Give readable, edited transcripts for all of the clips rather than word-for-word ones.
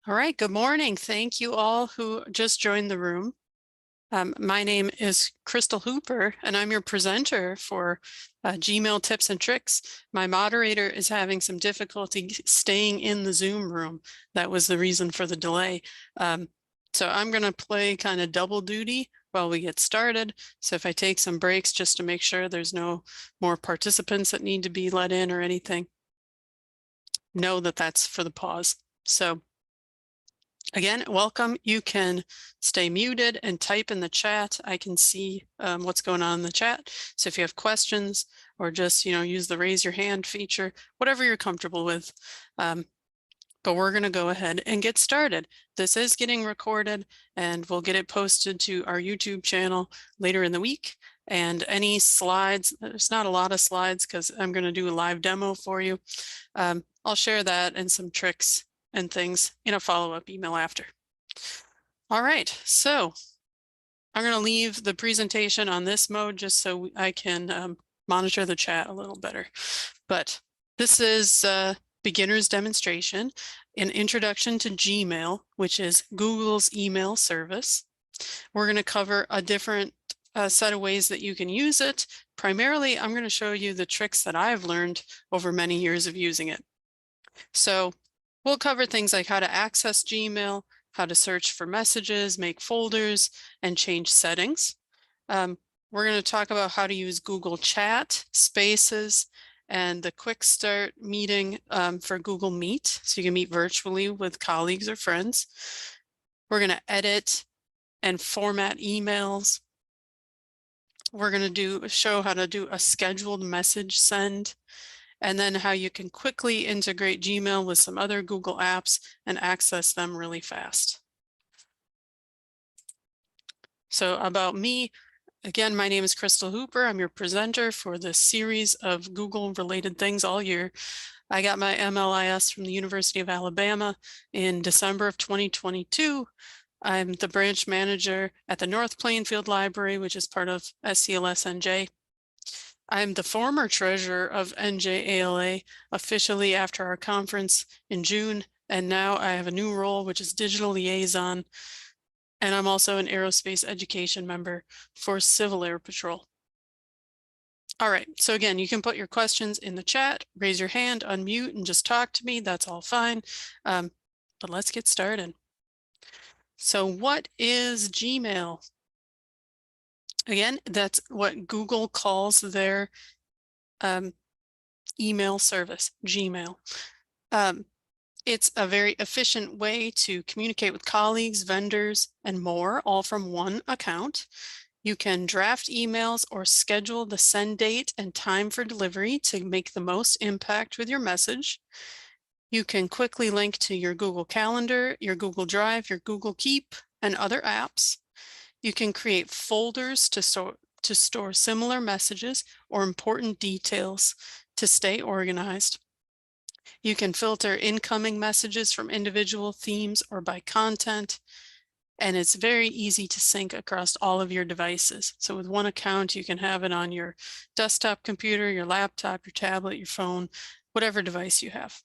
All right, good morning. Thank you all who just joined the room. My name is Crystal Hooper, and I'm your presenter for Gmail tips and tricks. My moderator is having some difficulty staying in the Zoom room. That was the reason for the delay. So I'm going to play kind of double duty while we get started. So if I take some breaks just to make sure there's no more participants that need to be let in or anything, know that that's for the pause. So again, welcome. You can stay muted and type in the chat. I can see what's going on in the chat. So if you have questions or just, use the raise your hand feature, whatever you're comfortable with. But we're going to go ahead and get started. This is getting recorded and we'll get it posted to our YouTube channel later in the week. And any slides, there's not a lot of slides because I'm going to do a live demo for you. I'll share that and some tricks and things in a follow-up email after. All right, so I'm going to leave the presentation on this mode just so I can monitor the chat a little better. But this is beginner's demonstration, an introduction to Gmail, which is Google's email service. We're going to cover a different set of ways that you can use it. Primarily, I'm going to show you the tricks that I've learned over many years of using it. So we'll cover things like how to access Gmail, how to search for messages, make folders, and change settings. We're going to talk about how to use Google Chat, Spaces, and the Quick Start meeting for Google Meet, so you can meet virtually with colleagues or friends. We're going to edit and format emails. We're going to show how to do a scheduled message send, and then how you can quickly integrate Gmail with some other Google apps and access them really fast. So about me, again, my name is Crystal Hooper. I'm your presenter for this series of Google-related things all year. I got my MLIS from the University of Alabama in December of 2022. I'm the branch manager at the North Plainfield Library, which is part of SCLS NJ. I'm the former treasurer of NJALA officially after our conference in June, and now I have a new role, which is digital liaison, and I'm also an aerospace education member for Civil Air Patrol. All right, so again, you can put your questions in the chat, raise your hand, unmute, and just talk to me. That's all fine, but let's get started. So what is Gmail? Again, that's what Google calls their email service, Gmail. It's a very efficient way to communicate with colleagues, vendors, and more, all from one account. You can draft emails or schedule the send date and time for delivery to make the most impact with your message. You can quickly link to your Google Calendar, your Google Drive, your Google Keep, and other apps. You can create folders to store similar messages or important details to stay organized. You can filter incoming messages from individual themes or by content, and it's very easy to sync across all of your devices. So with one account, you can have it on your desktop computer, your laptop, your tablet, your phone, whatever device you have.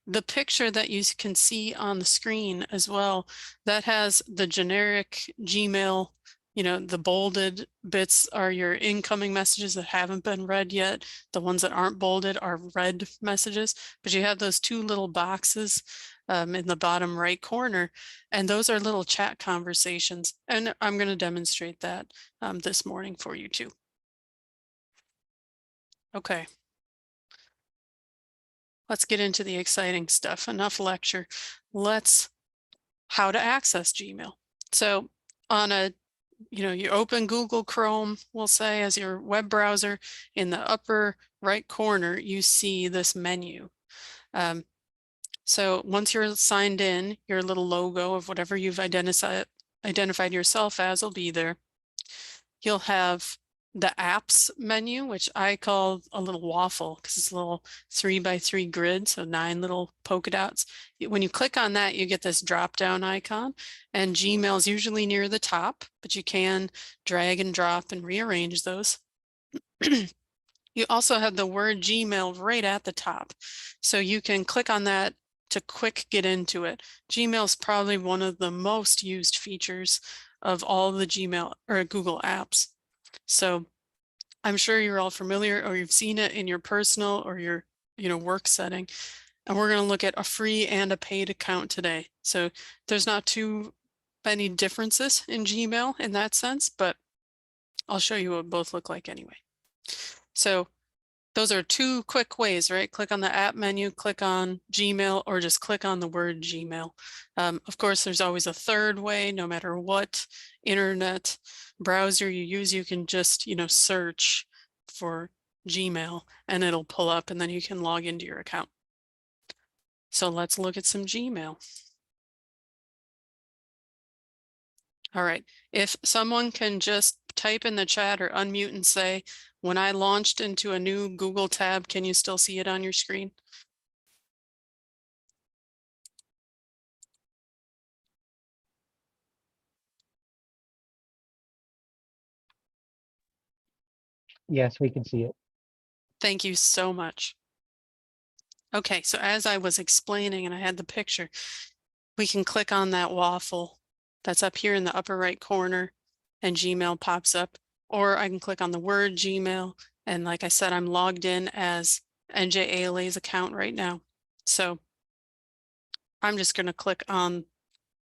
The picture that you can see on the screen as well, that has the generic Gmail, the bolded bits are your incoming messages that haven't been read yet. The ones that aren't bolded are read messages, but you have those two little boxes in the bottom right corner, and those are little chat conversations. And I'm going to demonstrate that this morning for you too. Okay. Let's get into the exciting stuff. Enough lecture. How to access Gmail. So on you open Google Chrome, we'll say, as your web browser. In the upper right corner, you see this menu. So once you're signed in, your little logo of whatever you've identified yourself as will be there. You'll have the apps menu, which I call a little waffle because it's a little 3x3 grid, so 9 little polka dots. When you click on that, you get this drop down icon, and Gmail is usually near the top, but you can drag and drop and rearrange those. You also have the word Gmail right at the top, so you can click on that to quick get into it. Gmail is probably one of the most used features of all the Gmail or Google apps. So I'm sure you're all familiar or you've seen it in your personal or your work setting. And we're going to look at a free and a paid account today. So there's not too many differences in Gmail in that sense, but I'll show you what both look like anyway. So those are two quick ways, right? Click on the app menu, click on Gmail, or just click on the word Gmail. Of course, there's always a third way, no matter what internet browser you use, you can just, search for Gmail and it'll pull up and then you can log into your account. So let's look at some Gmail. All right, if someone can just type in the chat or unmute and say, when I launched into a new Google tab, can you still see it on your screen? Yes, we can see it. Thank you so much. Okay, so as I was explaining and I had the picture, we can click on that waffle that's up here in the upper right corner and Gmail pops up, or I can click on the word Gmail. And like I said, I'm logged in as NJALA's account right now. So I'm just going to click on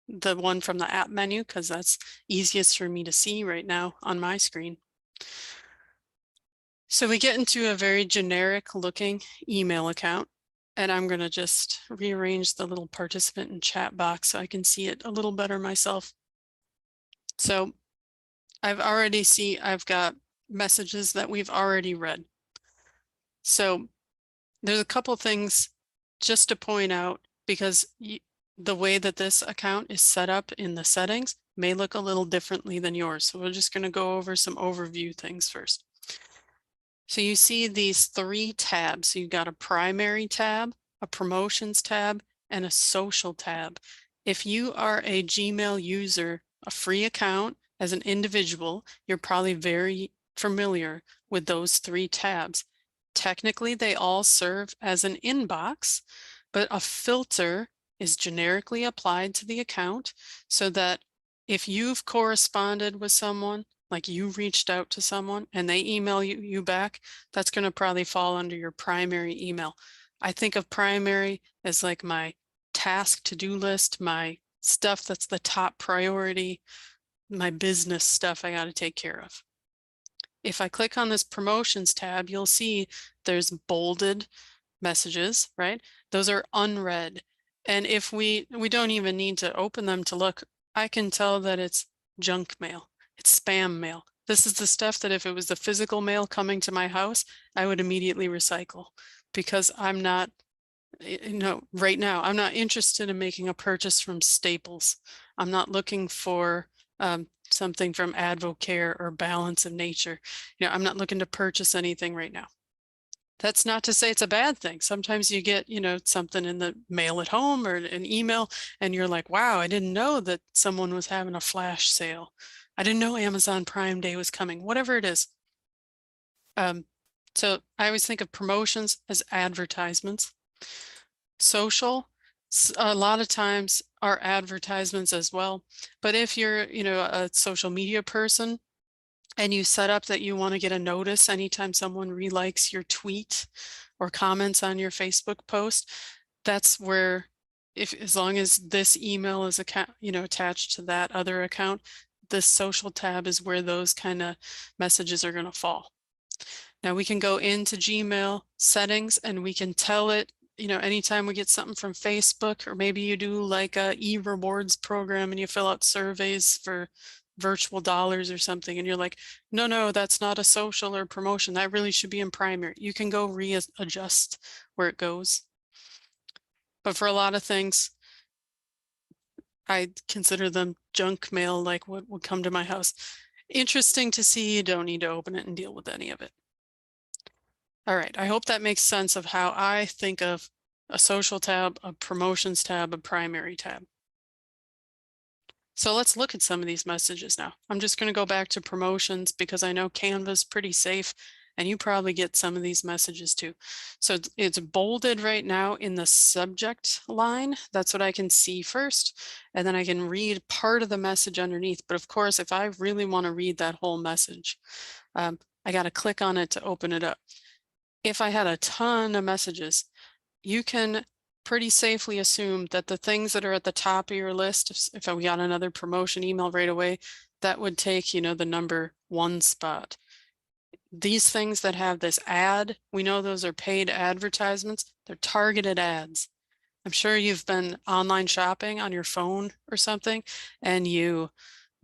the one from the app menu because that's easiest for me to see right now on my screen. So we get into a very generic looking email account, and I'm going to just rearrange the little participant and chat box so I can see it a little better myself. So I've got messages that we've already read. So there's a couple things just to point out because the way that this account is set up in the settings may look a little differently than yours. So we're just going to go over some overview things first. So you see these three tabs. So you've got a primary tab, a promotions tab, and a social tab. If you are a Gmail user, a free account as an individual, you're probably very familiar with those three tabs. Technically, they all serve as an inbox, but a filter is generically applied to the account so that if you've corresponded with someone, like you reached out to someone and they email you back, that's going to probably fall under your primary email. I think of primary as like my task to-do list, my stuff that's the top priority, my business stuff I got to take care of. If I click on this promotions tab, you'll see there's bolded messages, right? Those are unread. And if we don't even need to open them to look, I can tell that it's junk mail. It's spam mail. This is the stuff that if it was the physical mail coming to my house, I would immediately recycle because I'm not, right now, I'm not interested in making a purchase from Staples. I'm not looking for something from Advocare or Balance of Nature. I'm not looking to purchase anything right now. That's not to say it's a bad thing. Sometimes you get, something in the mail at home or an email and you're like, wow, I didn't know that someone was having a flash sale. I didn't know Amazon Prime Day was coming, whatever it is. So I always think of promotions as advertisements. Social, a lot of times are advertisements as well. But if you're, a social media person, and you set up that you want to get a notice anytime someone relikes your tweet or comments on your Facebook post, that's where, as long as this email is attached to that other account, this social tab is where those kind of messages are going to fall. Now we can go into Gmail settings and we can tell it, anytime we get something from Facebook, or maybe you do like a e-rewards program and you fill out surveys for virtual dollars or something, and you're like, no, that's not a social or promotion. That really should be in primary. You can go readjust where it goes. But for a lot of things, I consider them junk mail, like what would come to my house. Interesting to see. You don't need to open it and deal with any of it. All right, I hope that makes sense of how I think of a social tab, a promotions tab, a primary tab. So let's look at some of these messages now. I'm just going to go back to promotions because I know Canva's pretty safe and you probably get some of these messages too. So it's bolded right now in the subject line. That's what I can see first. And then I can read part of the message underneath. But of course, if I really want to read that whole message, I got to click on it to open it up. If I had a ton of messages, you can pretty safely assume that the things that are at the top of your list, if we got another promotion email right away, that would take, you know, the number 1 spot. These things that have this ad, we know those are paid advertisements. They're targeted ads. I'm sure you've been online shopping on your phone or something, and you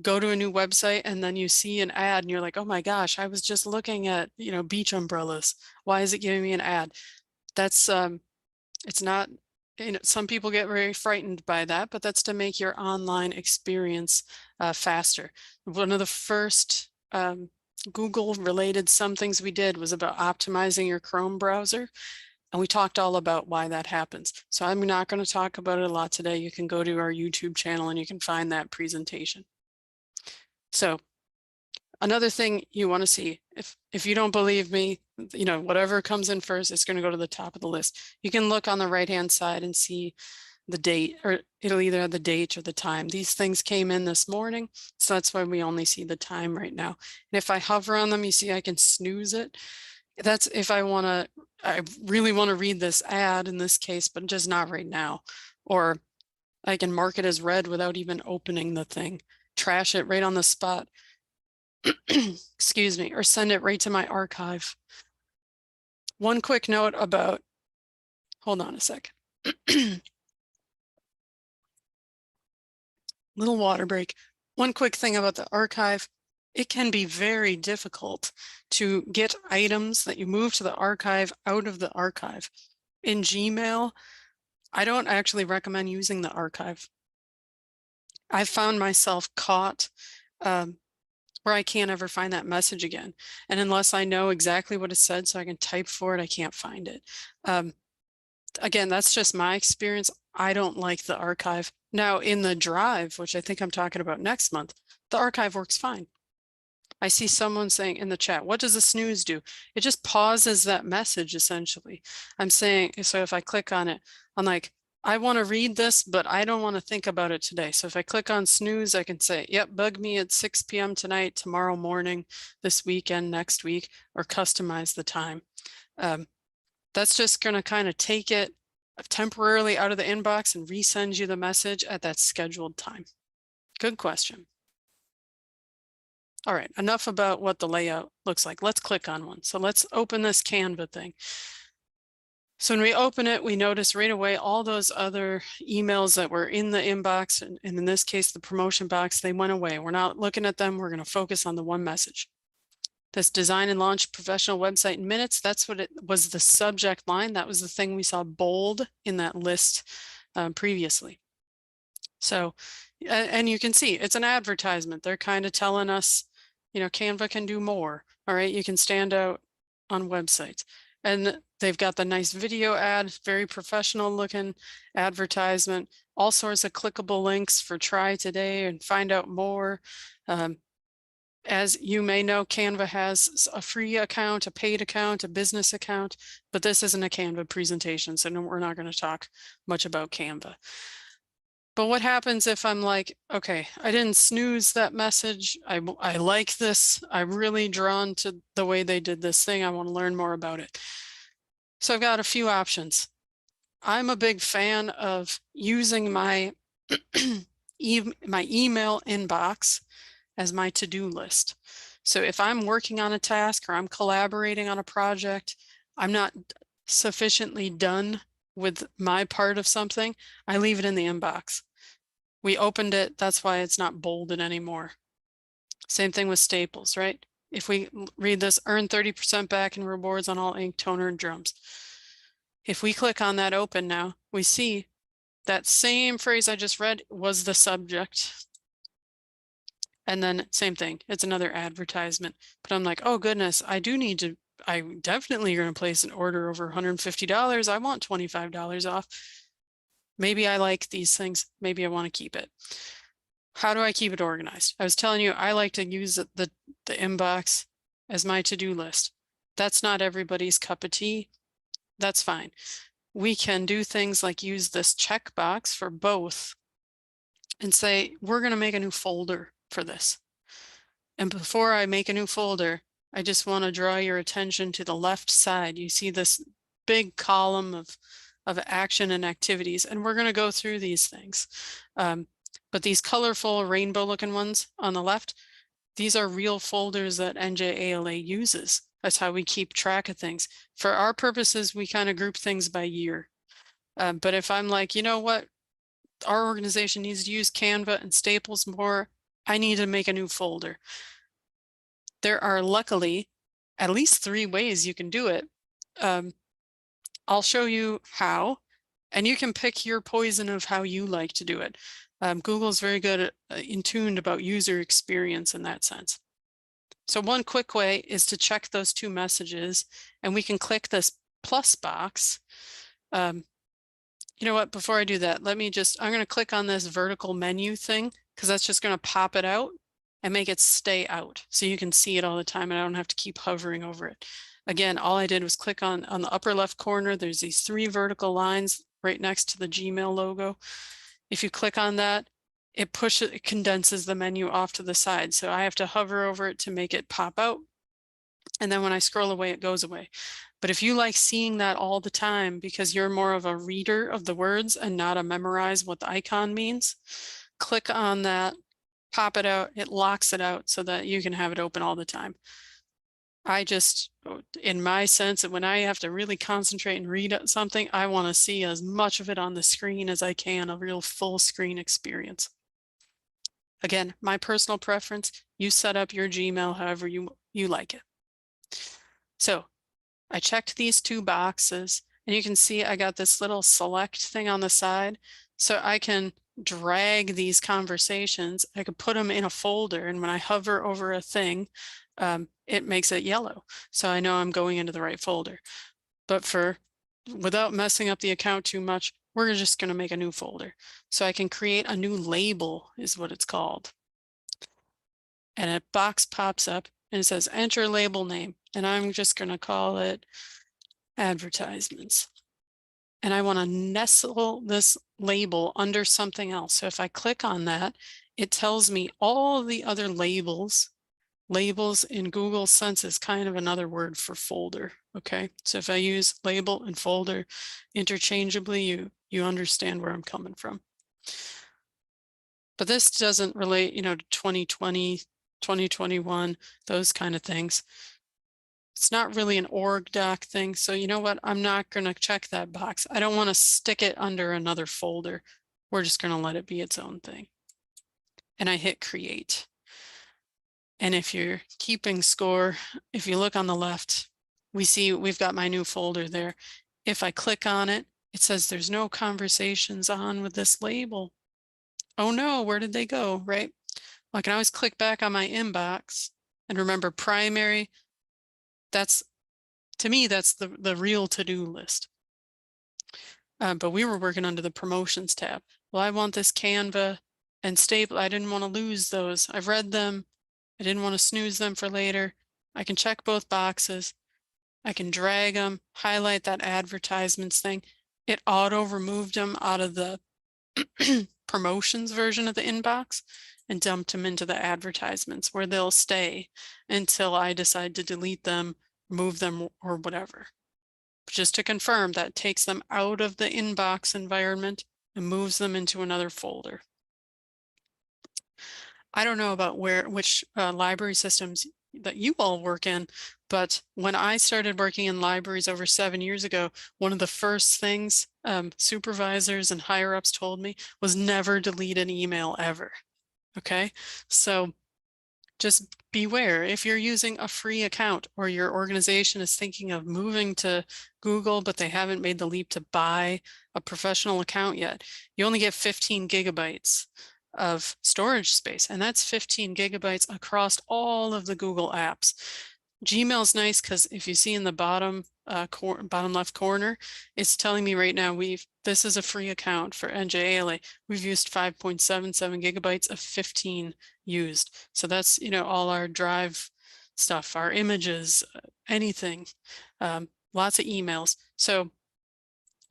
go to a new website and then you see an ad and you're like, oh my gosh, I was just looking at, you know, beach umbrellas. Why is it giving me an ad? That's it's not, you know, some people get very frightened by that, but that's to make your online experience faster. One of the first Google related some things we did was about optimizing your Chrome browser. And we talked all about why that happens. So I'm not going to talk about it a lot today. You can go to our YouTube channel and you can find that presentation. So another thing you want to see, if you don't believe me, you know, whatever comes in first, it's going to go to the top of the list. You can look on the right-hand side and see the date, or it'll either have the date or the time. These things came in this morning, so that's why we only see the time right now. And if I hover on them, you see I can snooze it. That's if I really want to read this ad in this case, but just not right now. Or I can mark it as read without even opening the thing, trash it right on the spot. Excuse me, or send it right to my archive. One quick note about, hold on a sec. Little water break. One quick thing about the archive. It can be very difficult to get items that you move to the archive out of the archive. In Gmail, I don't actually recommend using the archive. I've found myself caught where I can't ever find that message again. And unless I know exactly what it said so I can type for it, I can't find it. Again, that's just my experience. I don't like the archive. Now in the drive, which I think I'm talking about next month, the archive works fine. I see someone saying in the chat, what does the snooze do? It just pauses that message essentially. I'm saying, so if I click on it, I'm like, I want to read this, but I don't want to think about it today. So if I click on snooze, I can say, yep, bug me at 6 p.m. tonight, tomorrow morning, this weekend, next week, or customize the time. That's just going to kind of take it temporarily out of the inbox and resend you the message at that scheduled time. Good question. All right, enough about what the layout looks like. Let's click on one. So let's open this Canva thing. So when we open it, we notice right away all those other emails that were in the inbox, and in this case, the promotion box, they went away. We're not looking at them. We're going to focus on the one message. This design and launch professional website in minutes. That's what it was, the subject line. That was the thing we saw bold in that list previously. So, and you can see it's an advertisement. They're kind of telling us, you know, Canva can do more. All right, you can stand out on websites. And they've got the nice video ad, very professional looking advertisement, all sorts of clickable links for try today and find out more. As you may know, Canva has a free account, a paid account, a business account, but this isn't a Canva presentation, so no, we're not going to talk much about Canva. But what happens if I'm like, okay, I didn't snooze that message. I like this. I'm really drawn to the way they did this thing. I want to learn more about it. So I've got a few options. I'm a big fan of using my my email inbox as my to-do list. So if I'm working on a task or I'm collaborating on a project, I'm not sufficiently done with my part of something, I leave it in the inbox. We opened it, that's why it's not bolded anymore. Same thing with staples, right? If we read this, earn 30% back in rewards on all ink, toner, and drums. If we click on that open now, we see that same phrase I just read was the subject. And then same thing, it's another advertisement. But I'm like, oh goodness, I definitely going to place an order over $150. I want $25 off. Maybe I like these things. Maybe I want to keep it. How do I keep it organized? I was telling you, I like to use the inbox as my to-do list. That's not everybody's cup of tea. That's fine. We can do things like use this checkbox for both and say, we're going to make a new folder for this. And before I make a new folder, I just want to draw your attention to the left side. You see this big column of action and activities, and we're going to go through these things. But these colorful rainbow looking ones on the left, these are real folders that NJALA uses. That's how we keep track of things. For our purposes, we kind of group things by year. But if I'm like, you know what, our organization needs to use Canva and Staples more, I need to make a new folder. There are luckily at least 3 ways you can do it. I'll show you how, and you can pick your poison of how you like to do it. Google's very good in tuned about user experience in that sense. So one quick way is to check those 2 messages, and we can click this plus box. You know what, before I do that, I'm going to click on this vertical menu thing because that's just going to pop it out and make it stay out so you can see it all the time and I don't have to keep hovering over it. Again, all I did was click on the upper left corner. There's these 3 vertical lines right next to the Gmail logo. If you click on that, it condenses the menu off to the side. So I have to hover over it to make it pop out. And then when I scroll away, it goes away. But if you like seeing that all the time because you're more of a reader of the words and not a memorize what the icon means, click on that, pop it out, it locks it out so that you can have it open all the time. I just, in my sense, when I have to really concentrate and read something, I want to see as much of it on the screen as I can, a real full screen experience. Again, my personal preference, you set up your Gmail however you like it. So I checked these 2 boxes and you can see I got this little select thing on the side. So I can drag these conversations. I could put them in a folder, and when I hover over a thing, it makes it yellow. So I know I'm going into the right folder. But without messing up the account too much, we're just going to make a new folder. So I can create a new label is what it's called. And a box pops up and it says enter label name. And I'm just going to call it advertisements. And I want to nestle this label under something else. So if I click on that, it tells me all the other labels. Labels in Google Sense is kind of another word for folder. Okay, so if I use label and folder interchangeably, you understand where I'm coming from. But this doesn't relate, to 2020, 2021, those kind of things. It's not really an org doc thing. So you know what? I'm not going to check that box. I don't want to stick it under another folder. We're just going to let it be its own thing. And I hit create. And if you're keeping score, if you look on the left, we see we've got my new folder there. If I click on it, it says there's no conversations on with this label. Oh no, where did they go, right? Well, I can always click back on my inbox and remember primary. To me, that's the real to-do list. But we were working under the promotions tab. Well, I want this Canva and Staple. I didn't want to lose those. I've read them. I didn't want to snooze them for later. I can check both boxes. I can drag them, highlight that advertisements thing. It auto removed them out of the promotions version of the inbox and dumped them into the advertisements where they'll stay until I decide to delete them, move them, or whatever. Just to confirm, that takes them out of the inbox environment and moves them into another folder. I don't know about which library systems that you all work in, but when I started working in libraries over 7 years ago, one of the first things supervisors and higher ups told me was never delete an email ever. Okay, so just beware if you're using a free account or your organization is thinking of moving to Google, but they haven't made the leap to buy a professional account yet. You only get 15 gigabytes of storage space, and that's 15 gigabytes across all of the Google apps. Gmail's nice because if you see in the bottom left corner, it's telling me right now this is a free account for NJALA. We've used 5.77 gigabytes of 15 used. So that's all our drive stuff, our images, anything, lots of emails. So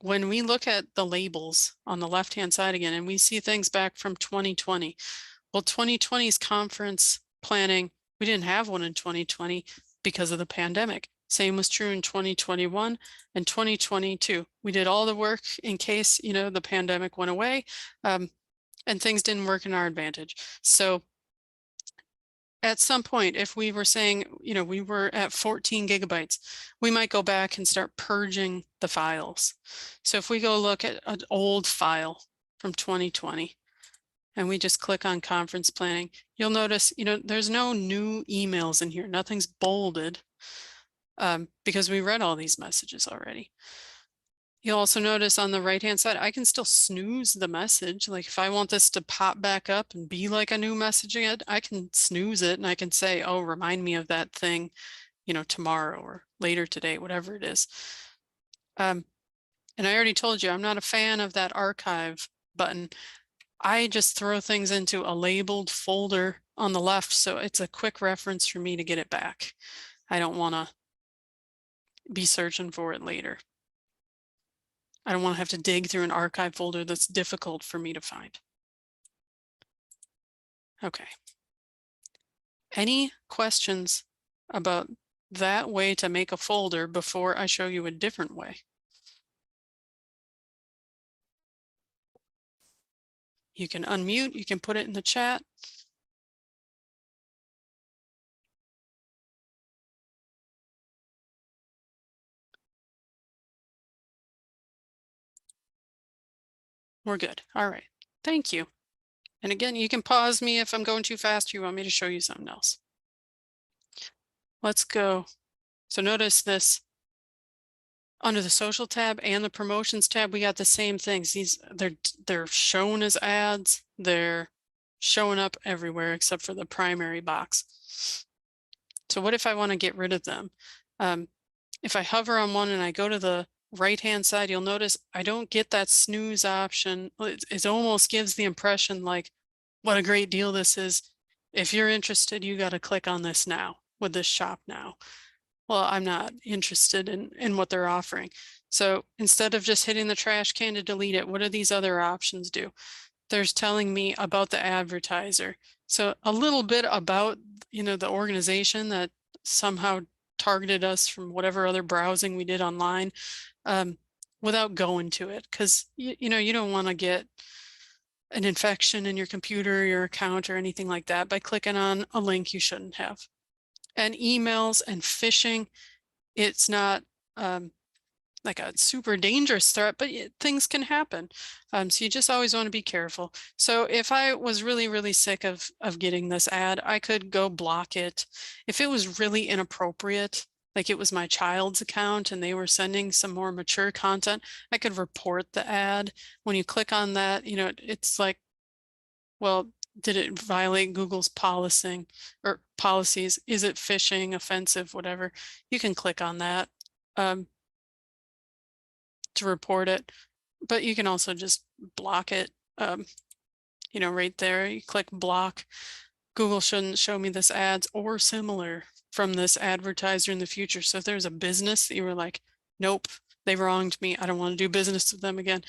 when we look at the labels on the left-hand side again, and we see things back from 2020, well, 2020's conference planning, we didn't have one in 2020 because of the pandemic. Same was true in 2021 and 2022. We did all the work in case, the pandemic went away, and things didn't work in our advantage. So at some point, if we were saying, we were at 14 gigabytes, we might go back and start purging the files. So if we go look at an old file from 2020 and we just click on conference planning, you'll notice, there's no new emails in here. Nothing's bolded because we read all these messages already. You'll also notice on the right-hand side, I can still snooze the message. Like if I want this to pop back up and be like a new message again, I can snooze it and I can say, oh, remind me of that thing, tomorrow or later today, whatever it is. And I already told you, I'm not a fan of that archive button. I just throw things into a labeled folder on the left, so it's a quick reference for me to get it back. I don't want to be searching for it later. I don't want to have to dig through an archive folder that's difficult for me to find. Okay. Any questions about that way to make a folder before I show you a different way? You can unmute, you can put it in the chat. We're good. All right. Thank you. And again, you can pause me if I'm going too fast or you want me to show you something else. Let's go. So notice this. Under the social tab and the promotions tab, we got the same things. They're shown as ads. They're showing up everywhere except for the primary box. So what if I want to get rid of them? If I hover on one and I go to the right-hand side, you'll notice I don't get that snooze option. It almost gives the impression like, what a great deal this is. If you're interested, you got to click on this now with this shop now. Well, I'm not interested in what they're offering. So instead of just hitting the trash can to delete it, what do these other options do? There's telling me about the advertiser. So a little bit about, the organization that somehow targeted us from whatever other browsing we did online, without going to it. Because, you don't want to get an infection in your computer, your account, or anything like that by clicking on a link you shouldn't have. And emails and phishing, it's not like a super dangerous threat, but things can happen. So you just always want to be careful. So if I was really, really sick of getting this ad, I could go block it. If it was really inappropriate, like it was my child's account and they were sending some more mature content, I could report the ad. When you click on that, it's like, well, did it violate Google's policies? Is it phishing, offensive, whatever? You can click on that to report it, but you can also just block it. Right there, you click block. Google shouldn't show me this ads or similar from this advertiser in the future. So if there's a business that you were like, nope, they wronged me, I don't want to do business with them again,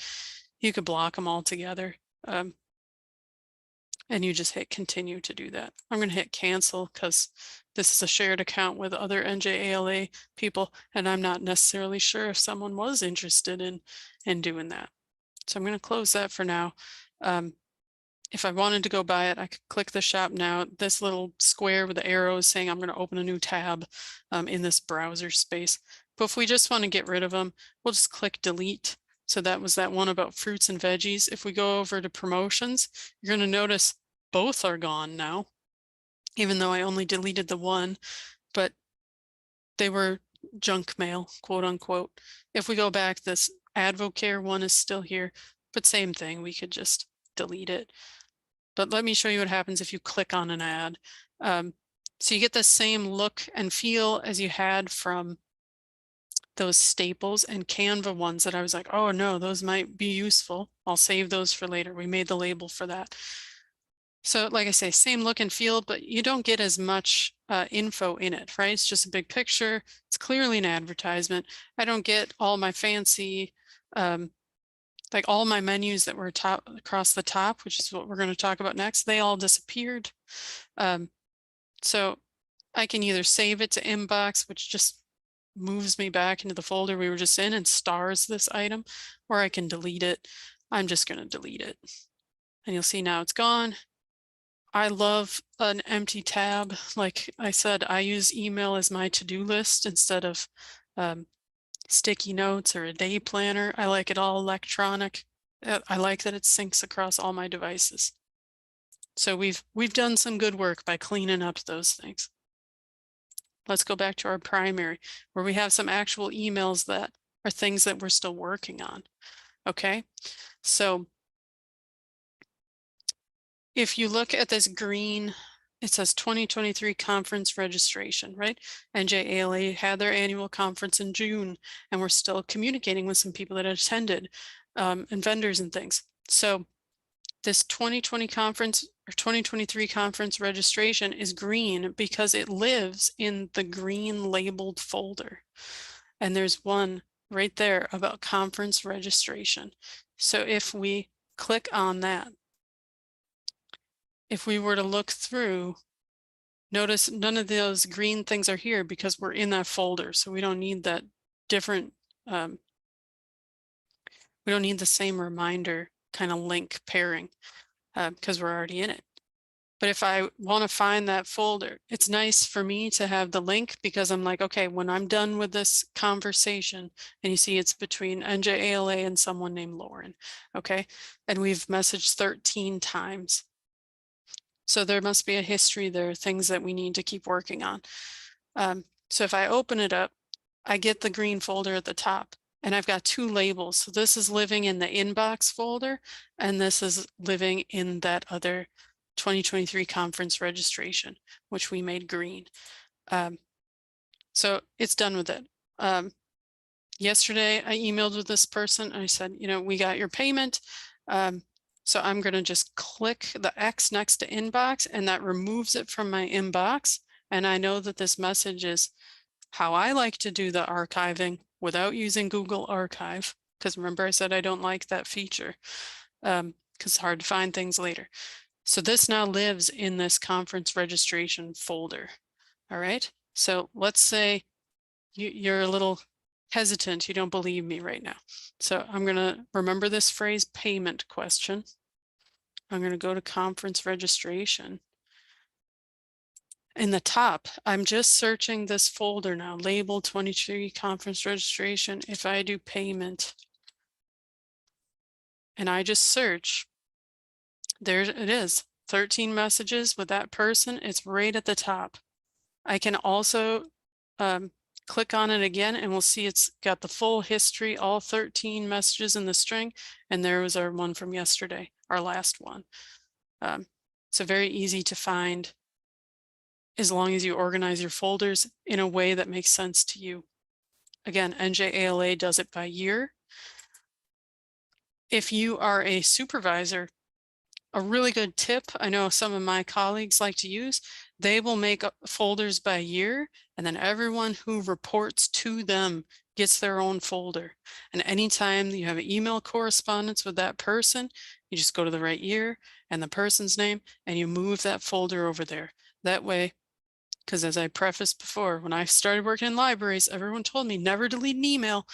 you could block them altogether. And you just hit continue to do that. I'm going to hit cancel because this is a shared account with other NJALA people, and I'm not necessarily sure if someone was interested in doing that. So I'm going to close that for now. If I wanted to go buy it, I could click the shop now. This little square with the arrows saying I'm going to open a new tab in this browser space. But if we just want to get rid of them, we'll just click delete. So that was that one about fruits and veggies. If we go over to promotions, you're going to notice both are gone now, even though I only deleted the one, but they were junk mail, quote unquote. If we go back, this Advocare one is still here, but same thing, we could just delete it. But let me show you what happens if you click on an ad. So you get the same look and feel as you had from those Staples and Canva ones that I was like, oh no, those might be useful. I'll save those for later. We made the label for that. So like I say, same look and feel, but you don't get as much info in it, right? It's just a big picture. It's clearly an advertisement. I don't get all my fancy, like all my menus that were top across the top, which is what we're going to talk about next. They all disappeared. So I can either save it to inbox, which just moves me back into the folder we were just in and stars this item, or I can delete it. I'm just going to delete it. And you'll see now it's gone. I love an empty tab. Like I said, I use email as my to-do list instead of sticky notes or a day planner. I like it all electronic. I like that it syncs across all my devices. So we've done some good work by cleaning up those things. Let's go back to our primary where we have some actual emails that are things that we're still working on. Okay, so if you look at this green, it says 2023 conference registration, right? NJALA had their annual conference in June, and we're still communicating with some people that attended, and vendors and things. So this 2020 conference or 2023 conference registration is green because it lives in the green labeled folder. And there's one right there about conference registration. So if we click on that, if we were to look through, notice none of those green things are here because we're in that folder. So we don't need that different, we don't need the same reminder kind of link pairing because we're already in it. But if I want to find that folder, it's nice for me to have the link because I'm like, okay, when I'm done with this conversation, and you see it's between NJALA and someone named Lauren, okay? And we've messaged 13 times. So there must be a history there, things that we need to keep working on. So if I open it up, I get the green folder at the top and I've got two labels. So this is living in the inbox folder and this is living in that other 2023 conference registration, which we made green. So it's done with it. Yesterday I emailed with this person and I said, you know, we got your payment. So I'm going to just click the X next to inbox and that removes it from my inbox. And I know that this message is how I like to do the archiving without using Google Archive. Because remember I said I don't like that feature because it's hard to find things later. So this now lives in this conference registration folder. All right. So let's say you're a little hesitant. You don't believe me right now. So I'm going to remember this phrase payment question. I'm going to go to conference registration. In the top, I'm just searching this folder now, label 23 conference registration. If I do payment and I just search, there it is, 13 messages with that person. It's right at the top. I can also click on it again and we'll see it's got the full history, all 13 messages in the string. And there was our one from yesterday, our last one. So very easy to find as long as you organize your folders in a way that makes sense to you. Again, NJALA does it by year. If you are a supervisor, a really good tip I know some of my colleagues like to use, they will make folders by year, and then everyone who reports to them gets their own folder. And anytime you have email correspondence with that person, you just go to the right year and the person's name, and you move that folder over there. That way, because as I prefaced before, when I started working in libraries, everyone told me never delete an email.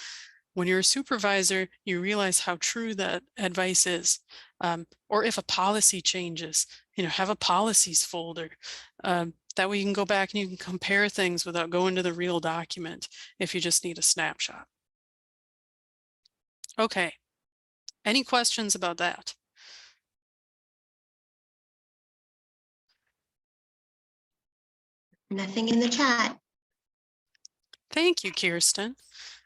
When you're a supervisor, you realize how true that advice is. Or if a policy changes, you know, have a policies folder. That way you can go back and you can compare things without going to the real document if you just need a snapshot. Okay, any questions about that? Nothing in the chat. Thank you, Kirsten.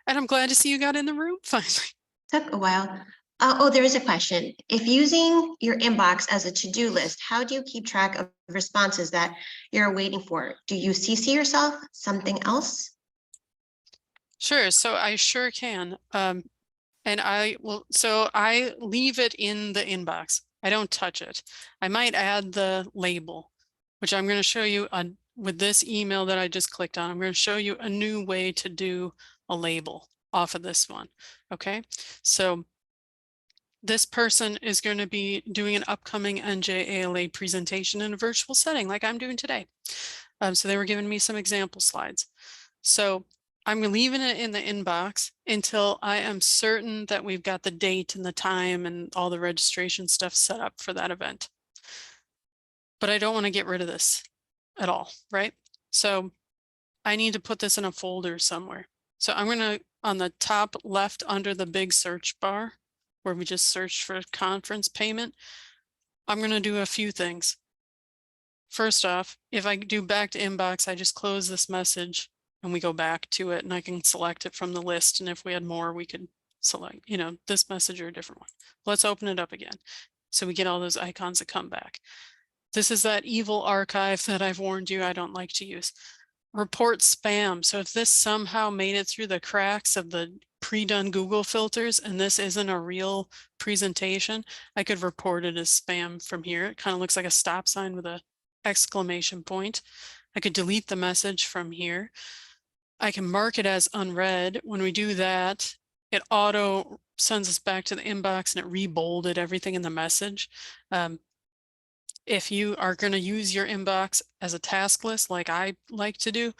And I'm glad to see you got in the room finally. Took a while. Oh, there is a question. If using your inbox as a to-do list, how do you keep track of responses that you're waiting for? Do you CC yourself? Something else? Sure, so I sure can. And I will, so I leave it in the inbox. I don't touch it. I might add the label, which I'm going to show you with this email that I just clicked on. I'm going to show you a new way to do a label off of this one. Okay, so this person is going to be doing an upcoming NJALA presentation in a virtual setting like I'm doing today. So they were giving me some example slides. So I'm leaving it in the inbox until I am certain that we've got the date and the time and all the registration stuff set up for that event. But I don't want to get rid of this at all, right? So I need to put this in a folder somewhere. So I'm going to, on the top left under the big search bar, where we just searched for conference payment, I'm going to do a few things. First off, if I do back to inbox, I just close this message and we go back to it and I can select it from the list. And if we had more, we could select, you know, this message or a different one. Let's open it up again. So we get all those icons that come back. This is that evil archive that I've warned you I don't like to use. Report spam. So if this somehow made it through the cracks of the pre-done Google filters and this isn't a real presentation, I could report it as spam from here. It kind of looks like a stop sign with a exclamation point. I could delete the message from here. I can mark it as unread. When we do that, it auto sends us back to the inbox and it rebolded everything in the message. If you are going to use your inbox as a task list like I like to do,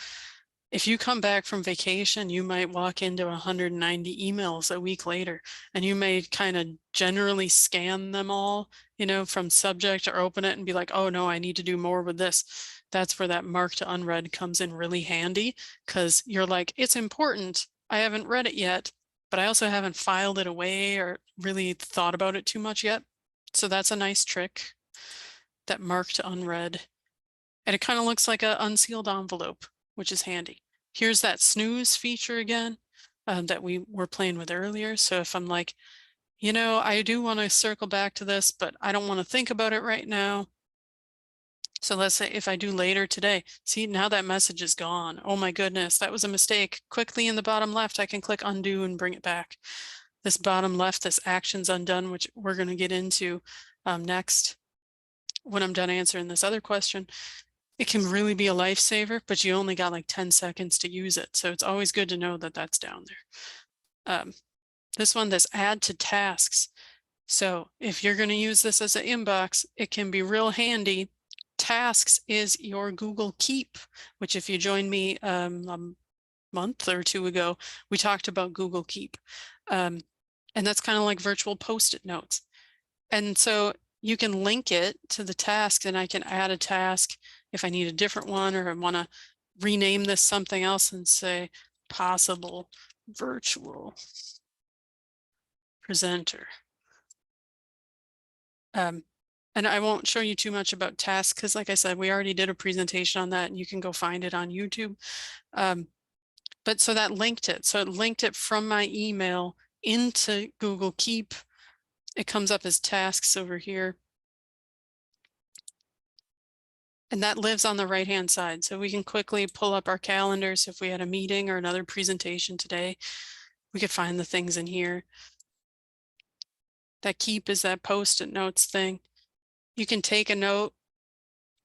if you come back from vacation, you might walk into 190 emails a week later, and you may kind of generally scan them all, you know, from subject, or open it and be like, oh no, I need to do more with this. That's where that mark to unread comes in really handy, because you're like, it's important. I haven't read it yet, but I also haven't filed it away or really thought about it too much yet. So that's a nice trick, that mark to unread. And it kind of looks like an unsealed envelope, which is handy. Here's that snooze feature again that we were playing with earlier. So if I'm like, you know, I do want to circle back to this, but I don't want to think about it right now. So let's say if I do later today, see, now that message is gone. Oh my goodness, that was a mistake. Quickly in the bottom left, I can click undo and bring it back. This bottom left, this actions undone, which we're going to get into next when I'm done answering this other question. It can really be a lifesaver, but you only got like 10 seconds to use it. So it's always good to know that that's down there. This one, this add to tasks. So if you're going to use this as an inbox, it can be real handy. Tasks is your Google Keep, which if you joined me a month or two ago, we talked about Google Keep. And that's kind of like virtual Post-it notes. And so you can link it to the task, and I can add a task if I need a different one, or I want to rename this something else and say possible virtual presenter. And I won't show you too much about tasks because, like I said, we already did a presentation on that and you can go find it on YouTube. But so that linked it. So it linked it from my email into Google Keep. It comes up as tasks over here. And that lives on the right-hand side. So we can quickly pull up our calendars. If we had a meeting or another presentation today, we could find the things in here. That keep is that Post-it notes thing. You can take a note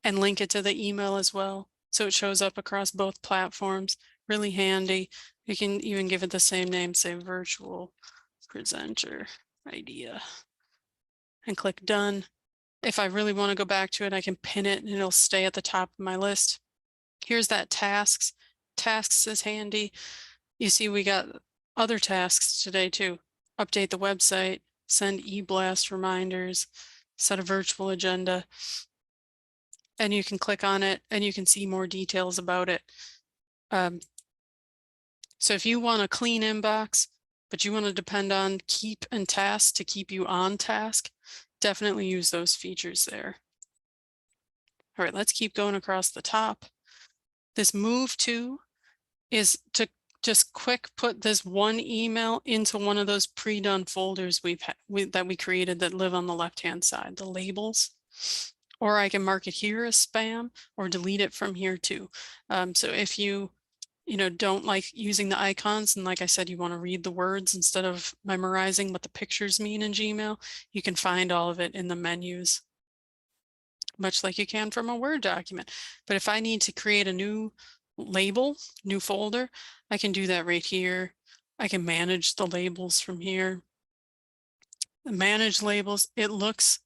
and link it to the email as well. So it shows up across both platforms. Really handy. You can even give it the same name, say virtual presenter idea, and click done. If I really want to go back to it, I can pin it and it'll stay at the top of my list. Here's that tasks. Tasks is handy. You see, we got other tasks today too. Update the website, send e-blast reminders, set a virtual agenda. And you can click on it and you can see more details about it. So if you want a clean inbox, but you want to depend on keep and task to keep you on task, definitely use those features there. All right, let's keep going across the top. This move to is to just quick put this one email into one of those pre-done folders that we created that live on the left-hand side, the labels. Or I can mark it here as spam or delete it from here too. So if you don't like using the icons, and like I said, you want to read the words instead of memorizing what the pictures mean in Gmail, you can find all of it in the menus, much like you can from a Word document. But if I need to create a new label, new folder, I can do that right here. I can manage the labels from here. Manage labels, it looks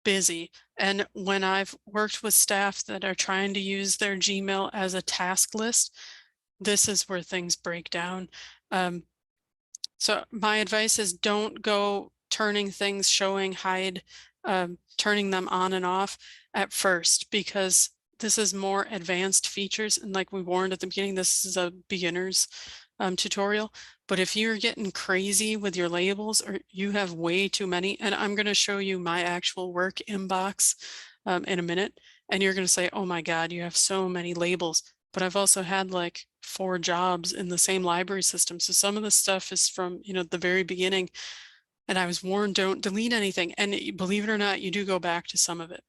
busy. And when I've worked with staff that are trying to use their Gmail as a task list, this is where things break down. So my advice is don't go turning things, showing, hide, turning them on and off at first, because this is more advanced features. And like we warned at the beginning, this is a beginner's tutorial. But if you're getting crazy with your labels, or you have way too many, and I'm going to show you my actual work inbox in a minute, and you're going to say, oh my God, you have so many labels. But I've also had like 4 jobs in the same library system. So some of the stuff is from, the very beginning. And I was warned, don't delete anything. And believe it or not, you do go back to some of it.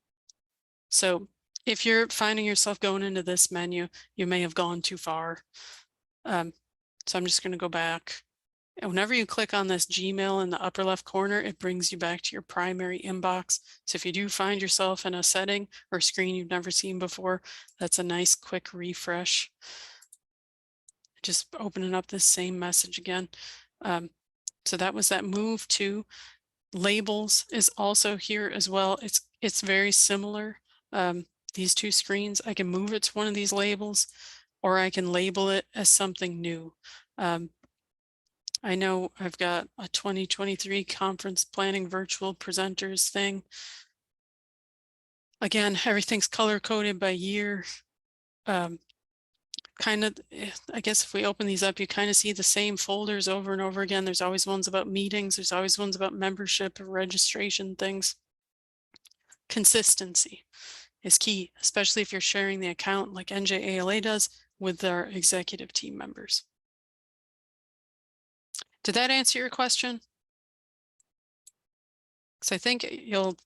So if you're finding yourself going into this menu, you may have gone too far. So I'm just going to go back. And whenever you click on this Gmail in the upper left corner, it brings you back to your primary inbox. So if you do find yourself in a setting or screen you've never seen before, that's a nice quick refresh. Just opening up this same message again. So that was that move to. Labels is also here as well. It's very similar. These 2 screens, I can move it to one of these labels, or I can label it as something new. I know I've got a 2023 conference planning virtual presenters thing. Again, everything's color coded by year. Kind of, I guess if we open these up, you kind of see the same folders over and over again. There's always ones about meetings. There's always ones about membership or registration things. Consistency is key, especially if you're sharing the account like NJALA does with their executive team members. Did that answer your question? Because I think you'll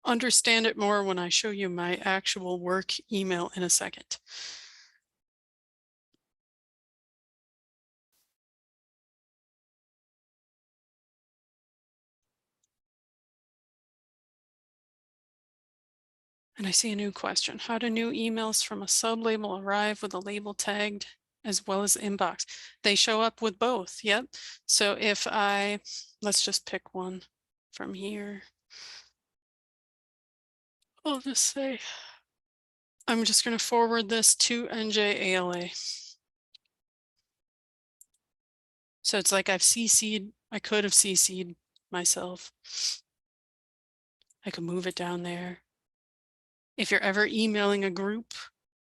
understand it more when I show you my actual work email in a second. And I see a new question. How do new emails from a sub-label arrive with a label tagged as well as inbox? They show up with both. Yep. So if let's just pick one from here. I'll just say, I'm just going to forward this to NJALA. So it's like I've CC'd, I could have CC'd myself. I could move it down there. If you're ever emailing a group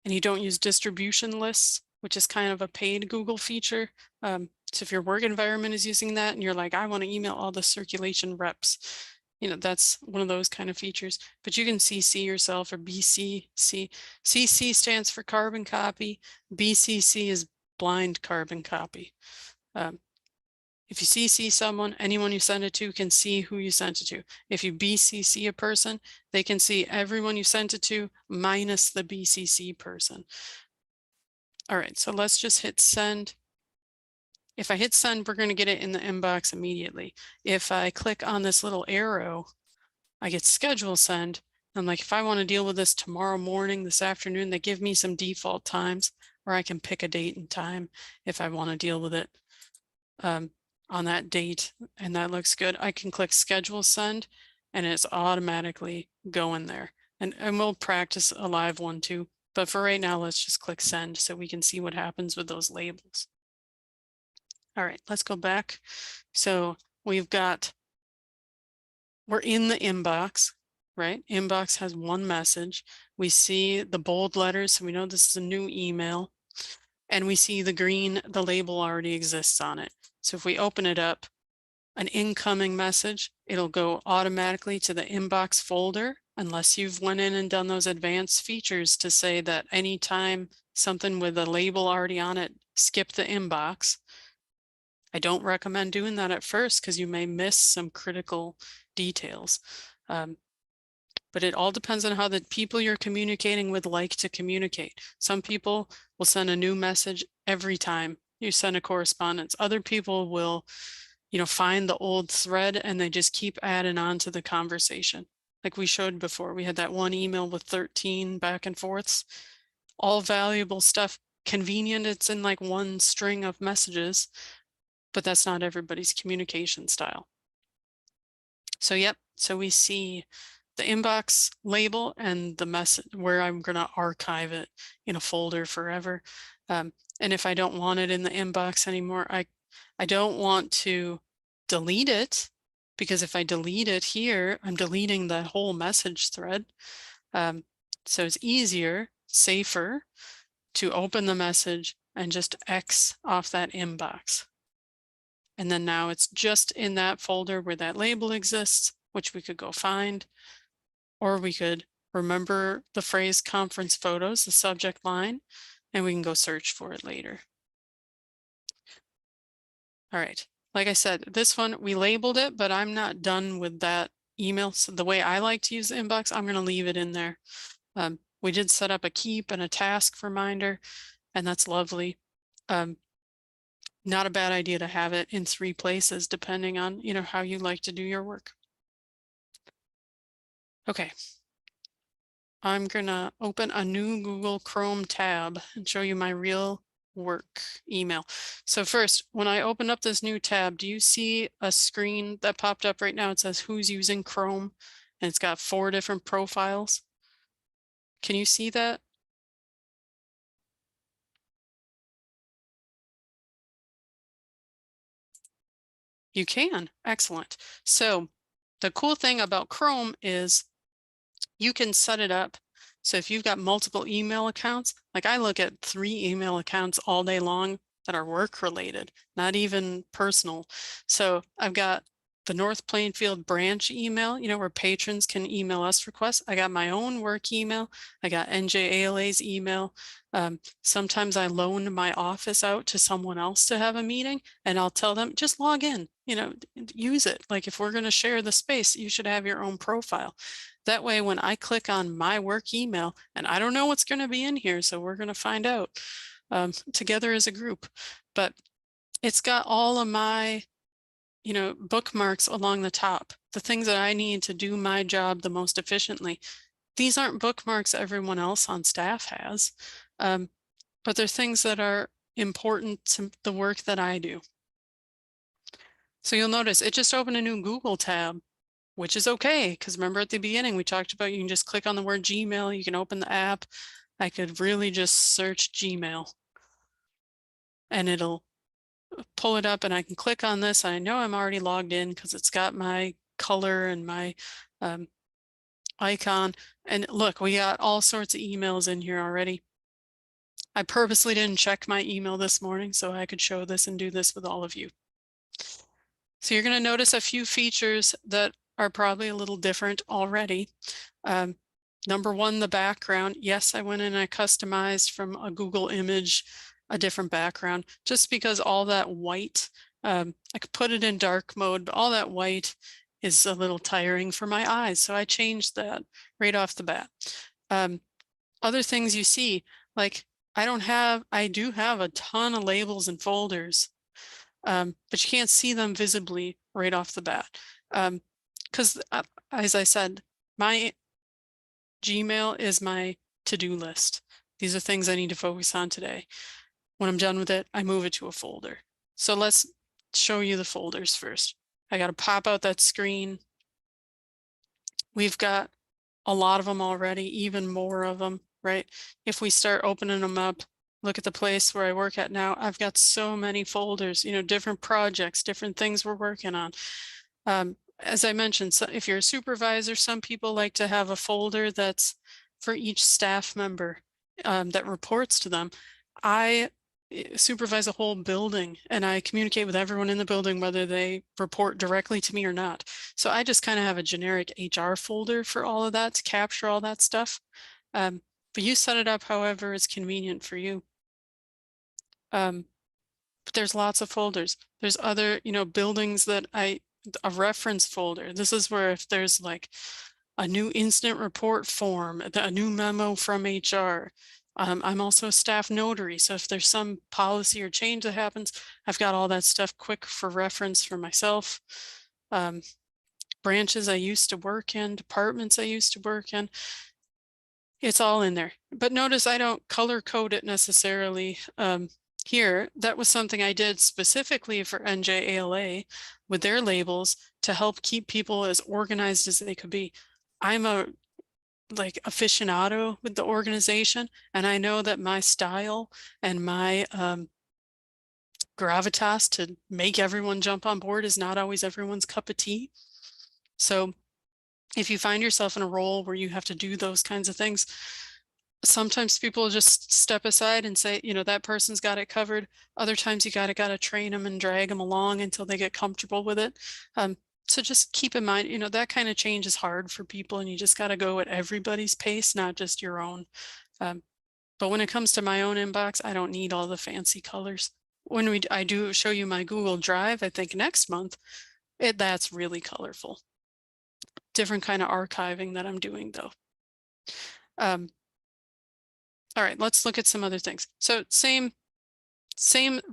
and you don't use distribution lists, which is kind of a paid Google feature. So if your work environment is using that and you're like, I want to email all the circulation reps, that's one of those kind of features. But you can CC yourself or BCC. CC stands for carbon copy. BCC is blind carbon copy. If you CC someone, anyone you send it to can see who you sent it to. If you BCC a person, they can see everyone you sent it to minus the BCC person. All right, so let's just hit send. If I hit send, we're going to get it in the inbox immediately. If I click on this little arrow, I get schedule send. I'm like, if I want to deal with this tomorrow morning, this afternoon, they give me some default times, or I can pick a date and time if I want to deal with it. On that date, and that looks good. I can click schedule send and it's automatically going there. And we'll practice a live one too. But for right now, let's just click send so we can see what happens with those labels. All right, let's go back. So we're in the inbox, right? Inbox has one message. We see the bold letters, so we know this is a new email. And we see the green, the label already exists on it. So if we open it up, an incoming message, it'll go automatically to the inbox folder unless you've went in and done those advanced features to say that anytime something with a label already on it, skip the inbox. I don't recommend doing that at first because you may miss some critical details. but it all depends on how the people you're communicating with like to communicate. Some people will send a new message every time you send a correspondence. Other people will, find the old thread and they just keep adding on to the conversation. Like we showed before, we had that one email with 13 back and forths, all valuable stuff. Convenient, it's in like one string of messages, but that's not everybody's communication style. So yep, so we see the inbox label and the message where I'm going to archive it in a folder forever. And if I don't want it in the inbox anymore, I don't want to delete it, because if I delete it here, I'm deleting the whole message thread. So it's easier, safer to open the message and just X off that inbox. And then now it's just in that folder where that label exists, which we could go find, or we could remember the phrase conference photos, the subject line, and we can go search for it later. All right, like I said, this one we labeled it, but I'm not done with that email. So the way I like to use the inbox, I'm going to leave it in there. We did set up a keep and a task reminder, and that's lovely. Not a bad idea to have it in 3 places, depending on, how you like to do your work. Okay. I'm gonna open a new Google Chrome tab and show you my real work email. So first, when I open up this new tab, do you see a screen that popped up right now? It says who's using Chrome, and it's got 4 different profiles. Can you see that? You can. Excellent. So the cool thing about Chrome is you can set it up. So if you've got multiple email accounts, like I look at 3 email accounts all day long that are work related, not even personal. So I've got the North Plainfield branch email, where patrons can email us requests. I got my own work email. I got NJALA's email. Sometimes I loan my office out to someone else to have a meeting, and I'll tell them, just log in, use it. Like if we're going to share the space, you should have your own profile. That way, when I click on my work email, and I don't know what's going to be in here, so we're going to find out together as a group, but it's got all of my, bookmarks along the top, the things that I need to do my job the most efficiently. These aren't bookmarks everyone else on staff has, but they're things that are important to the work that I do. So you'll notice it just opened a new Google tab, which is okay, because remember at the beginning we talked about you can just click on the word Gmail, you can open the app. I could really just search Gmail and it'll pull it up, and I can click on this. I know I'm already logged in because it's got my color and my icon. And look, we got all sorts of emails in here already. I purposely didn't check my email this morning so I could show this and do this with all of you. So you're going to notice a few features that are probably a little different already. Number 1, the background. Yes, I went in and I customized from a Google image a different background, just because all that white, I could put it in dark mode, but all that white is a little tiring for my eyes. So I changed that right off the bat. Other things you see, like I do have a ton of labels and folders, but you can't see them visibly right off the bat. Because as I said, my Gmail is my to-do list. These are things I need to focus on today. When I'm done with it, I move it to a folder. So let's show you the folders first. I got to pop out that screen. We've got a lot of them already, even more of them, right? If we start opening them up, look at the place where I work at now, I've got so many folders, different projects, different things we're working on. As I mentioned, so if you're a supervisor, some people like to have a folder that's for each staff member that reports to them. I supervise a whole building and I communicate with everyone in the building, whether they report directly to me or not. So I just kind of have a generic HR folder for all of that to capture all that stuff. But you set it up however is convenient for you. But there's lots of folders. There's other, buildings that a reference folder. This is where if there's like a new incident report form, a new memo from HR. I'm also a staff notary, so if there's some policy or change that happens, I've got all that stuff quick for reference for myself. Branches I used to work in, departments I used to work in, it's all in there. But notice I don't color code it necessarily here. That was something I did specifically for NJALA with their labels to help keep people as organized as they could be. I'm a aficionado with the organization, and I know that my style and my gravitas to make everyone jump on board is not always everyone's cup of tea. So if you find yourself in a role where you have to do those kinds of things, sometimes people just step aside and say, you know, that person's got it covered. Other times you gotta train them and drag them along until they get comfortable with it. So just keep in mind, you know, that kind of change is hard for people, and you just got to go at everybody's pace, not just your own. But when it comes to my own inbox, I don't need all the fancy colors. When I do show you my Google Drive, I think next month, that's really colorful. Different kind of archiving that I'm doing though. All right, let's look at some other things. So same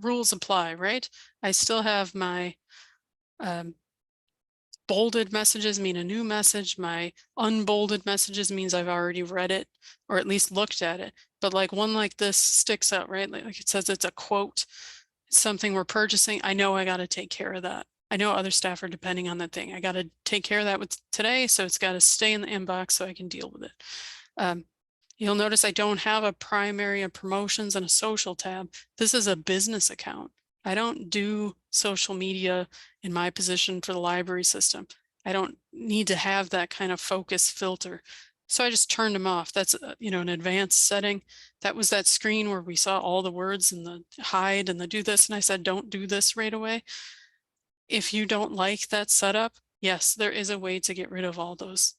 rules apply, right? I still have my bolded messages mean a new message. My unbolded messages means I've already read it or at least looked at it. But like one like this sticks out, right? Like it says it's a quote, it's something we're purchasing. I know I got to take care of that. I know other staff are depending on that thing. I got to take care of that with today. So it's got to stay in the inbox so I can deal with it. You'll notice I don't have a primary, a promotions, and a social tab. This is a business account. I don't do social media in my position for the library system. I don't need to have that kind of focus filter. So I just turned them off. That's, you know, an advanced setting. That was that screen where we saw all the words and the hide and the do this. And I said, don't do this right away. If you don't like that setup, yes, there is a way to get rid of all those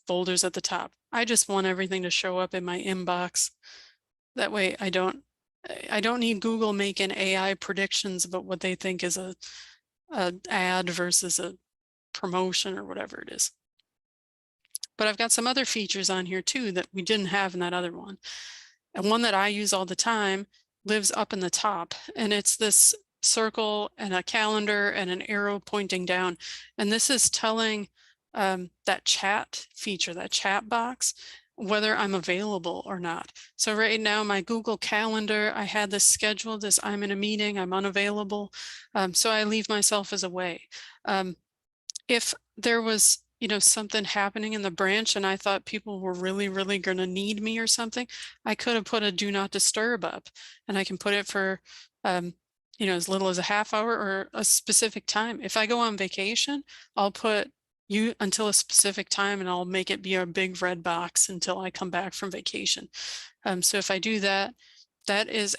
folders at the top. I just want everything to show up in my inbox. That way I don't need Google making AI predictions about what they think is a ad versus a promotion or whatever it is. But I've got some other features on here too that we didn't have in that other one. And one that I use all the time lives up in the top, and it's this circle and a calendar and an arrow pointing down. And this is telling that chat feature, that chat box, whether I'm available or not. So right now, my Google Calendar, I had this scheduled as I'm in a meeting, I'm unavailable. So I leave myself as away. If there was, you know, something happening in the branch and I thought people were really going to need me or something, I could have put a do not disturb up, and I can put it for, you know, as little as a half hour or a specific time. If I go on vacation, I'll put you until a specific time and I'll make it be a big red box until I come back from vacation. So if I do that, that is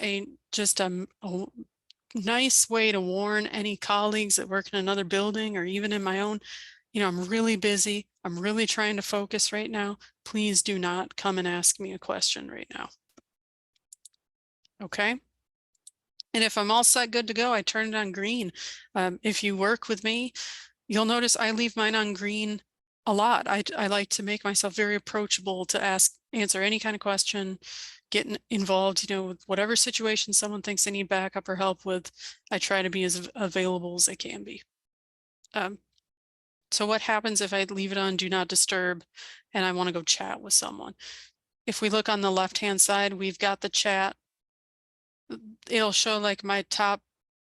just a nice way to warn any colleagues that work in another building or even in my own, you know, I'm really busy. I'm really trying to focus right now. Please do not come and ask me a question right now. Okay. And if I'm all set, good to go, I turn it on green. If you work with me, you'll notice I leave mine on green a lot. I like to make myself very approachable to answer any kind of question, get involved, you know, with whatever situation someone thinks they need backup or help with. I try to be as available as I can be. So what happens if I leave it on do not disturb and I want to go chat with someone? If we look on the left-hand side, we've got the chat. It'll show like my top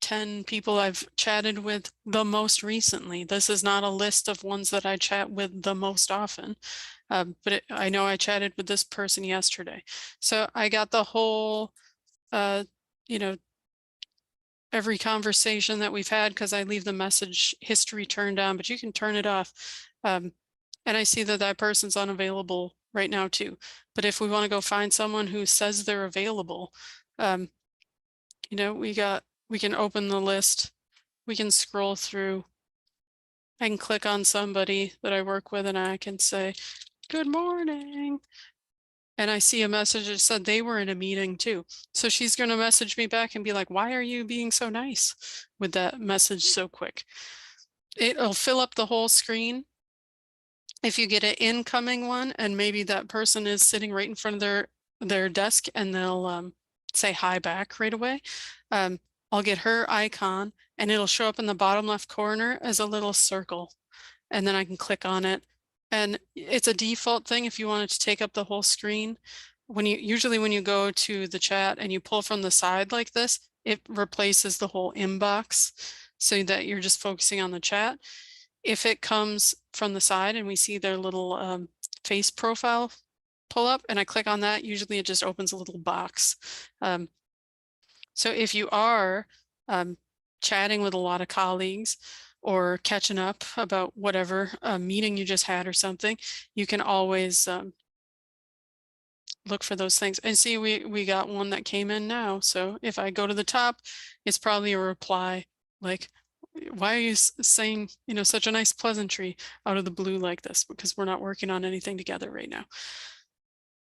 10 people I've chatted with the most recently. This is not a list of ones that I chat with the most often, but I know I chatted with this person yesterday. So I got the whole, you know, every conversation that we've had, because I leave the message history turned on, but you can turn it off. And I see that that person's unavailable right now too. But if we want to go find someone who says they're available, you know, we can open the list, we can scroll through, I can click on somebody that I work with and I can say, good morning. And I see a message that said they were in a meeting too. So she's going to message me back and be like, why are you being so nice with that message so quick? It'll fill up the whole screen. if you get an incoming one and maybe that person is sitting right in front of their desk and they'll say hi back right away, I'll get her icon and it'll show up in the bottom left corner as a little circle, and then I can click on it. And it's a default thing if you want it to take up the whole screen. Usually when you go to the chat and you pull from the side like this, it replaces the whole inbox so that you're just focusing on the chat. If it comes from the side and we see their little face profile pull up and I click on that, usually it just opens a little box. So if you are chatting with a lot of colleagues or catching up about whatever meeting you just had or something, you can always look for those things. And see, we got one that came in now. So if I go to the top, it's probably a reply like, why are you saying, you know, such a nice pleasantry out of the blue like this? Because we're not working on anything together right now.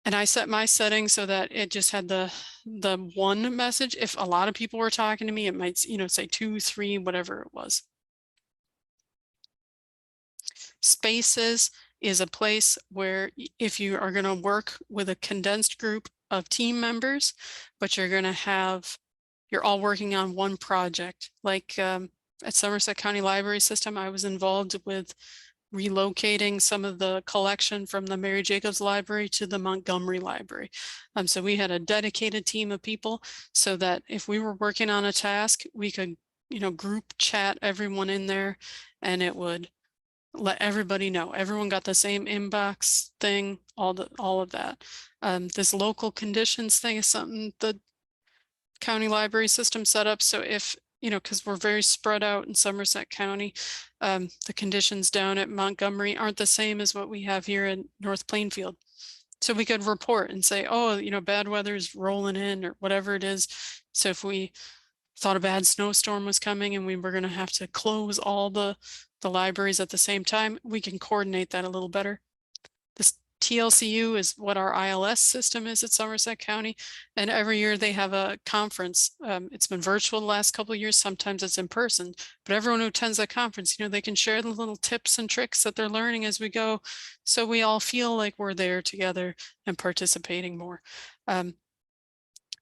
And I set my settings so that it just had the one message. If a lot of people were talking to me, it might, you know, say 2, 3, whatever it was. Spaces is a place where if you are going to work with a condensed group of team members, but you're all working on one project. Like at Somerset County Library System, I was involved with relocating some of the collection from the Mary Jacobs Library to the Montgomery Library. So we had a dedicated team of people so that if we were working on a task, we could, you know, group chat everyone in there and it would let everybody know. Everyone got the same inbox thing, all of that. This local conditions thing is something the county library system set up. So if, you know, because we're very spread out in Somerset County, the conditions down at Montgomery aren't the same as what we have here in North Plainfield. So we could report and say, oh, you know, bad weather's rolling in or whatever it is. So if we thought a bad snowstorm was coming and we were going to have to close all the libraries at the same time, we can coordinate that a little better. This TLCU is what our ILS system is at Somerset County. And every year they have a conference. It's been virtual the last couple of years. Sometimes it's in person, but everyone who attends that conference, you know, they can share the little tips and tricks that they're learning as we go. So we all feel like we're there together and participating more. And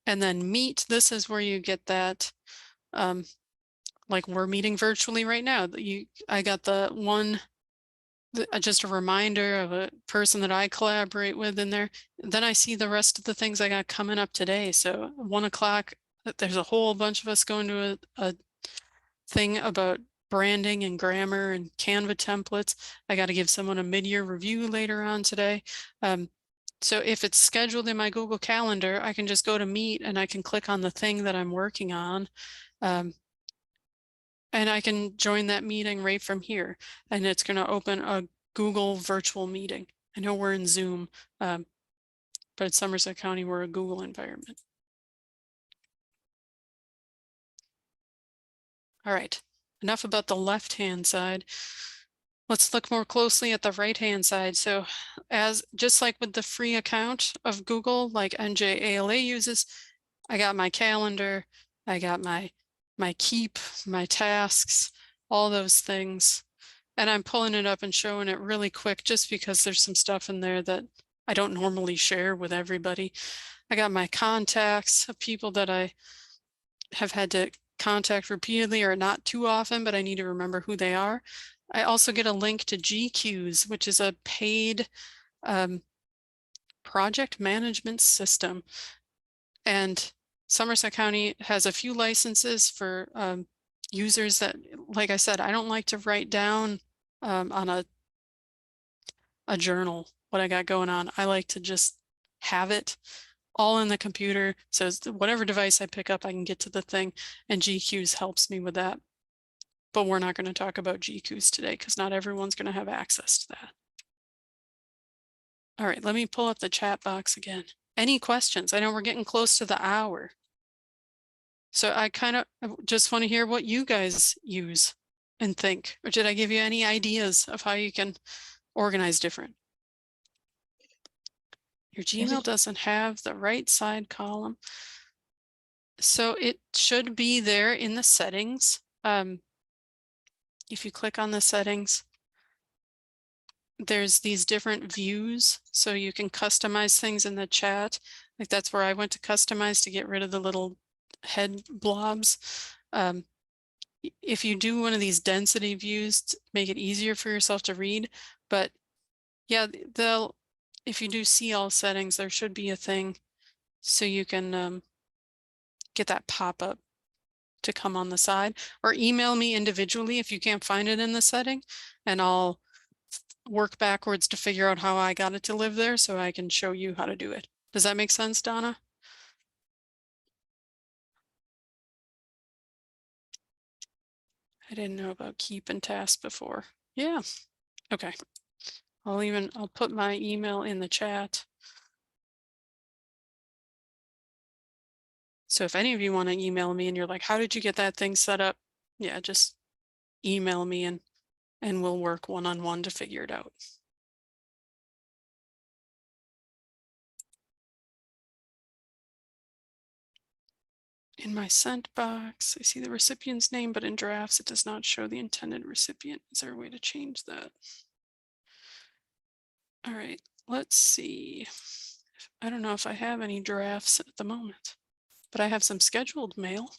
then Meet, this is where you get that, like we're meeting virtually right now. I got the one, just a reminder of a person that I collaborate with in there. Then I see the rest of the things I got coming up today. So 1 o'clock, there's a whole bunch of us going to a thing about branding and grammar and Canva templates. I got to give someone a mid-year review later on today. So if it's scheduled in my Google Calendar, I can just go to Meet and I can click on the thing that I'm working on. And I can join that meeting right from here. And it's going to open a Google virtual meeting. I know we're in Zoom, but at Somerset County, we're a Google environment. All right, enough about the left-hand side. Let's look more closely at the right-hand side. So just like with the free account of Google, like NJALA uses, I got my calendar, I got my keep, my tasks, all those things. And I'm pulling it up and showing it really quick just because there's some stuff in there that I don't normally share with everybody. I got my contacts of people that I have had to contact repeatedly or not too often, but I need to remember who they are. I also get a link to GQs, which is a paid project management system. And Somerset County has a few licenses for users that, like I said, I don't like to write down on a journal what I got going on. I like to just have it all in the computer. So whatever device I pick up, I can get to the thing, and GQs helps me with that. But we're not going to talk about GQs today because not everyone's going to have access to that. All right, let me pull up the chat box again. Any questions? I know we're getting close to the hour. So I kind of just want to hear what you guys use and think. Or did I give you any ideas of how you can organize different? Your Gmail doesn't have the right side column. So it should be there in the settings. If you click on the settings, there's these different views, so you can customize things in the chat. Like that's where I went to customize to get rid of the little head blobs. If you do one of these density views, to make it easier for yourself to read, but yeah, if you do see all settings, there should be a thing so you can get that pop-up to come on the side, or email me individually if you can't find it in the setting, and I'll work backwards to figure out how I got it to live there so I can show you how to do it. Does that make sense, Donna? I didn't know about keep and task before. Yeah. Okay. I'll put my email in the chat. So if any of you want to email me and you're like, how did you get that thing set up? Yeah, just email me and we'll work one-on-one to figure it out. In my sent box, I see the recipient's name, but in drafts, it does not show the intended recipient. Is there a way to change that? All right, let's see. I don't know if I have any drafts at the moment, but I have some scheduled mail.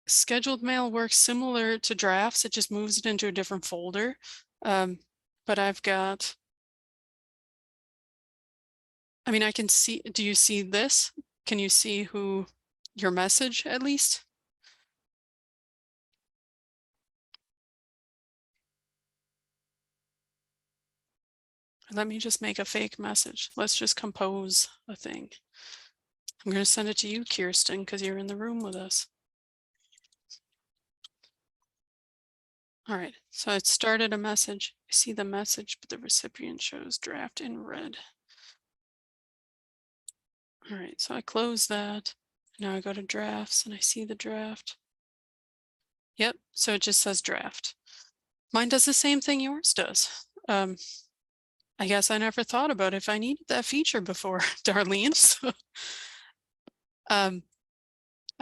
Scheduled mail works similar to drafts. It just moves it into a different folder. But I've got, I mean, I can see, do you see this? Can you see who your message at least? Let me just make a fake message. Let's just compose a thing. I'm going to send it to you, Kirsten, because you're in the room with us. All right, so it started a message. I see the message, but the recipient shows draft in red. All right, so I close that. Now I go to drafts and I see the draft. Yep, so it just says draft. Mine does the same thing yours does. I guess I never thought about if I needed that feature before, Darlene. So, I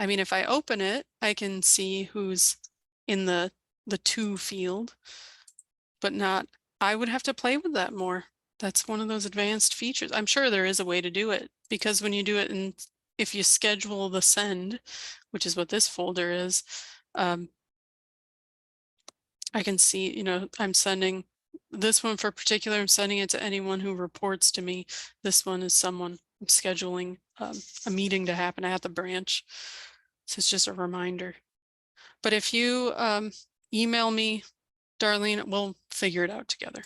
mean, if I open it, I can see who's in the to field, but not, I would have to play with that more. That's one of those advanced features. I'm sure there is a way to do it, because when you do it, and if you schedule the send, which is what this folder is, I can see, you know, I'm sending this one for particular, I'm sending it to anyone who reports to me. This one is someone I'm scheduling a meeting to happen at the branch. So it's just a reminder. But if you email me, Darlene, we'll figure it out together.